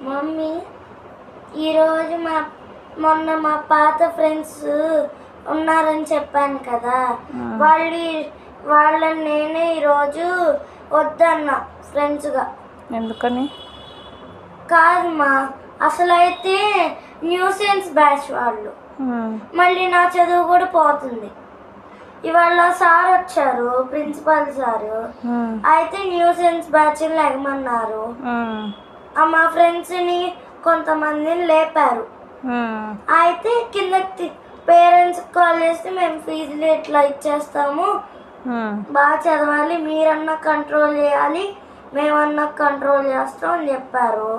Mummy ఈరోజు మొన్న మా పాత ఫ్రెండ్స్ ఉన్నారని చెప్పాను కదా, వాళ్ళని నేనే ఈరోజు వద్దన్నా ఫ్రెండ్స్గా. ఎందుకని? కాదమ్మా, అసలు అయితే న్యూసెన్స్ బ్యాచ్ వాళ్ళు. మళ్ళీ నా చదువు కూడా పోతుంది. ఇవాళ సార్ వచ్చారు, ప్రిన్సిపల్ సారు. అయితే న్యూసెన్స్ బ్యాచ్ లెగమన్నారు. మా ఫ్రెండ్స్ని కొంతమందిని లేపారు. అయితే కిందకి పేరెంట్స్ కాల్ చేస్తే మేము ఫీజులు ఎట్లా ఇచ్చేస్తాము, బాగా చదవాలి, మీరన్నా కంట్రోల్ చేయాలి, మేమన్నా కంట్రోల్ చేస్తాం అని చెప్పారు.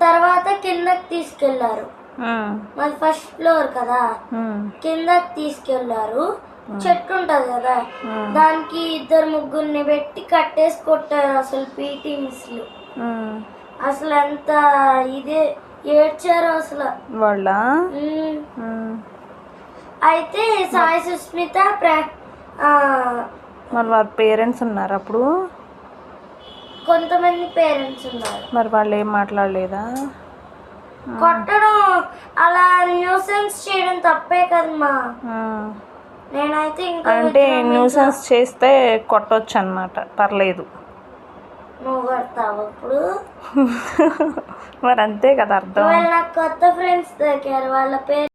తర్వాత కిందకి తీసుకెళ్లారు. మాది ఫస్ట్ ఫ్లోర్ కదా, కిందకి తీసుకెళ్లారు. చెట్టు ఉంటది కదా, దానికి 2-3 పెట్టి కట్టేసి కొట్టారు. అసలు పీటీ మిస్లు అసలు ఎంత ఇదే ఏడ్చారు అసలు వాళ్ళ. అయితే సాయి సుస్మిత మరి వాళ్ళ పేరెంట్స్ ఉన్నారు అప్పుడు? కొంతమంది పేరెంట్స్ ఉన్నారు. మరి వాళ్ళు ఏం మాట్లాడలేదా? కొట్టడం అలా న్యూసెన్స్ చేయడం తప్పే కదమ్మా. నేనైతే ఇంకా అంటే న్యూసెన్స్ చేస్తే కొట్టొచ్చు అన్నమాట, పర్లేదు. నువ్వు కొడతావు ఇప్పుడు? మరి అంతే కదా అర్థం. నాకు కొత్త ఫ్రెండ్స్ దొరికారు, వాళ్ళ పేరు